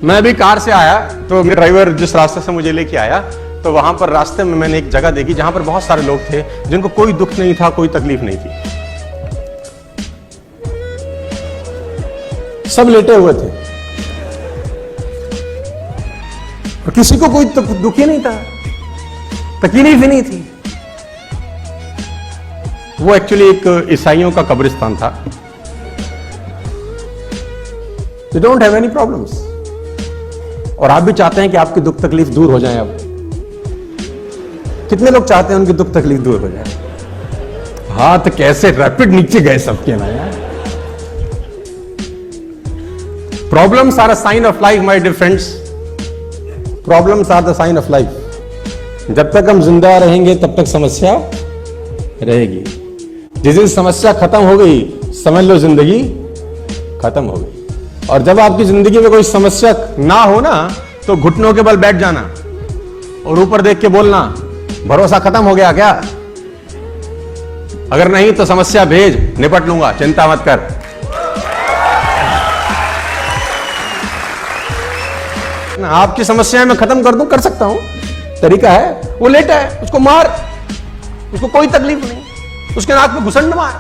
मैं अभी कार से आया तो ड्राइवर जिस रास्ते से मुझे लेके आया तो वहां पर रास्ते में मैंने एक जगह देखी जहां पर बहुत सारे लोग थे जिनको कोई दुख नहीं था, कोई तकलीफ नहीं थी, सब लेटे हुए थे और किसी को कोई दुख ही नहीं था, तकलीफ ही नहीं थी। वो एक्चुअली एक ईसाइयों का कब्रिस्तान था। They don't have any problems। और आप भी चाहते हैं कि आपकी दुख तकलीफ दूर हो जाए। अब कितने लोग चाहते हैं उनकी दुख तकलीफ दूर हो जाए? हाथ कैसे रैपिड नीचे गए सबके ना यार। Problems are a sign of life my dear friends. Problems are the sign of life. जब तक हम जिंदा रहेंगे तब तक समस्या रहेगी। जिस दिन समस्या खत्म हो गई समझ लो जिंदगी खत्म हो गई। और जब आपकी जिंदगी में कोई समस्या ना हो ना तो घुटनों के बल बैठ जाना और ऊपर देख के बोलना, भरोसा खत्म हो गया क्या? अगर नहीं तो समस्या भेज, निपट लूंगा, चिंता मत कर। आपकी समस्याएं मैं खत्म कर दूं, कर सकता हूं, तरीका है। वो लेटा है, उसको मार, उसको कोई तकलीफ नहीं, उसके नाक पे घुसंड मार,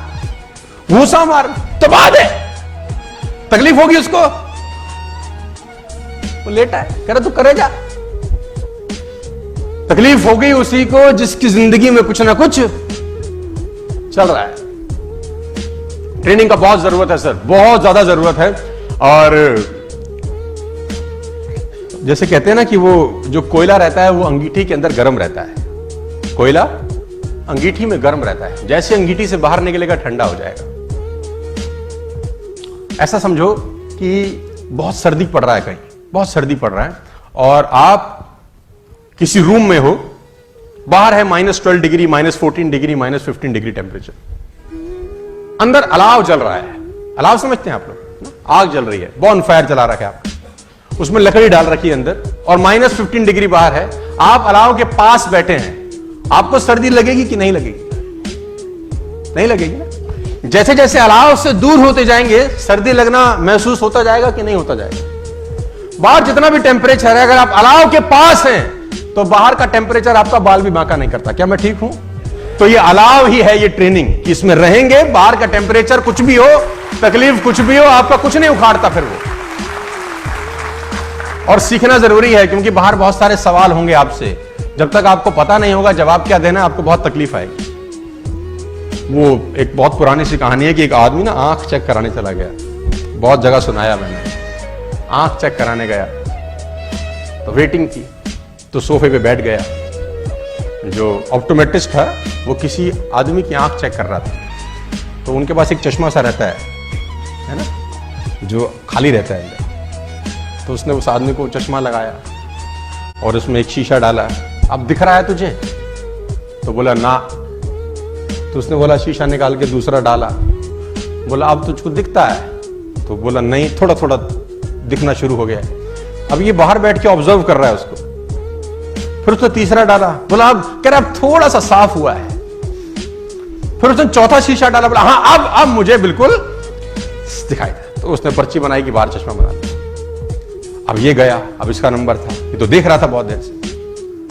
घूसा मार, दबा दे, तकलीफ होगी उसको। वो लेटा है, कह रहा तू करे जा। तकलीफ हो गई उसी को जिसकी जिंदगी में कुछ ना कुछ चल रहा है। ट्रेनिंग का बहुत जरूरत है सर, बहुत ज्यादा जरूरत है। और जैसे कहते हैं ना कि वो जो कोयला रहता है वो अंगीठी के अंदर गर्म रहता है। कोयला अंगीठी में गर्म रहता है, जैसे अंगीठी से बाहर निकलेगा ठंडा हो जाएगा। ऐसा समझो कि बहुत सर्दी पड़ रहा है, कहीं बहुत सर्दी पड़ रहा है और आप किसी रूम में हो, बाहर है -12 डिग्री, -14 डिग्री, -15 डिग्री टेम्परेचर, अंदर अलाव जल रहा है। अलाव समझते हैं आप लोग? आग जल रही है, बॉन फायर जला रखा है आपने, उसमें लकड़ी डाल रखी है अंदर और -15 डिग्री बाहर है। आप अलाव के पास बैठे हैं, आपको सर्दी लगेगी कि नहीं लगेगी? नहीं लगेगी ना। जैसे जैसे अलाव से दूर होते जाएंगे सर्दी लगना महसूस होता जाएगा कि नहीं होता जाएगा? बाहर जितना भी टेम्परेचर है, अगर आप अलाव के पास हैं तो बाहर का टेम्परेचर आपका बाल भी बांका नहीं करता। क्या मैं ठीक हूं? तो ये अलाव ही है, ये ट्रेनिंग, कि इसमें रहेंगे, बाहर का टेम्परेचर कुछ भी हो, तकलीफ कुछ भी हो, आपका कुछ नहीं उखाड़ता फिर वो। और सीखना जरूरी है क्योंकि बाहर बहुत सारे सवाल होंगे आपसे। जब तक आपको पता नहीं होगा जवाब क्या देना, आपको बहुत तकलीफ आएगी। वो एक बहुत पुरानी सी कहानी है कि एक आदमी ना आंख चेक कराने चला गया। बहुत जगह सुनाया मैंने। आंख चेक कराने गया तो वेटिंग थी, तो सोफे पे बैठ गया। जो ऑप्टोमेट्रिस्ट था वो किसी आदमी की आंख चेक कर रहा था। तो उनके पास एक चश्मा सा रहता है ना, जो खाली रहता है अंदर। तो उसने उस आदमी को चश्मा लगाया और उसमें एक शीशा डाला। अब दिख रहा है तुझे? तो बोला ना। तो उसने बोला शीशा निकाल के दूसरा डाला। बोला अब तुझको दिखता है? तो बोला नहीं, थोड़ा थोड़ा दिखना शुरू हो गया। अब ये बाहर बैठ के ऑब्जर्व कर रहा है उसको। फिर उसने तीसरा डाला, बोला अब, कह रहा अब थोड़ा सा साफ हुआ है। फिर उसने चौथा शीशा डाला, बोला हाँ अब मुझे बिल्कुल दिखाई दे। तो उसने पर्ची बनाई कि बाहर चश्मा बना दिया। अब ये गया, अब इसका नंबर था, ये तो देख रहा था बहुत देर से।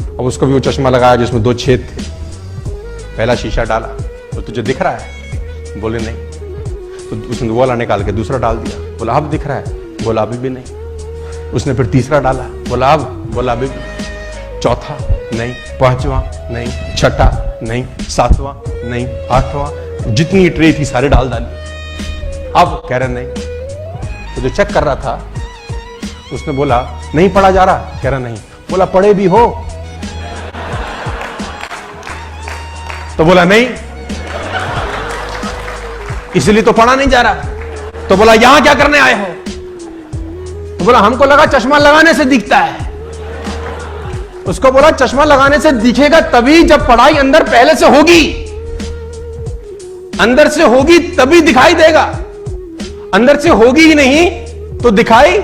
अब उसको भी वो चश्मा लगाया जिसमें 2 छेद थे। पहला शीशा डाला, तो तुझे दिख रहा है? बोले नहीं। तो उसने वाला निकाल के दूसरा डाल दिया। बोला अब दिख रहा है? बोला अभी भी नहीं। उसने फिर तीसरा डाला, बोला अब? बोला अभी भी। चौथा नहीं, पांचवा नहीं, छठा नहीं, सातवां नहीं, आठवां, जितनी ट्रे थी सारे डाल डाली। अब कह रहे नहीं। तो जो चेक कर रहा था उसने बोला नहीं पढ़ा जा रहा? कह रहा नहीं। बोला पढ़े भी हो? तो बोला नहीं, इसलिए तो पढ़ा नहीं जा रहा। तो बोला यहां क्या करने आए हो? तो बोला हमको लगा चश्मा लगाने से दिखता है। उसको बोला चश्मा लगाने से दिखेगा तभी जब पढ़ाई अंदर पहले से होगी, अंदर से होगी तभी दिखाई देगा। अंदर से होगी ही नहीं तो दिखाई।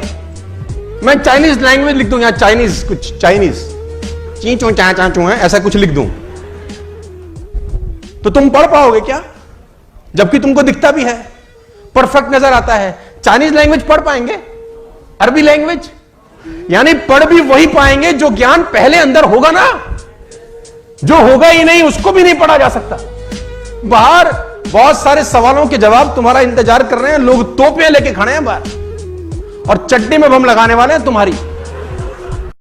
मैं चाइनीज लैंग्वेज लिख दूं यहां, चाइनीज, कुछ चाइनीज ची चू चा चा चू है, ऐसा कुछ लिख दूं तो तुम पढ़ पाओगे क्या? जबकि तुमको दिखता भी है, परफेक्ट नजर आता है। चाइनीज लैंग्वेज पढ़ पाएंगे? अरबी लैंग्वेज यानी पढ़ भी वही पाएंगे जो ज्ञान पहले अंदर होगा ना। जो होगा ही नहीं उसको भी नहीं पढ़ा जा सकता। बाहर बहुत सारे सवालों के जवाब तुम्हारा इंतजार कर रहे हैं, लोग तोपें लेके खड़े हैं बाहर और चट्टी में बम लगाने वाले हैं तुम्हारी।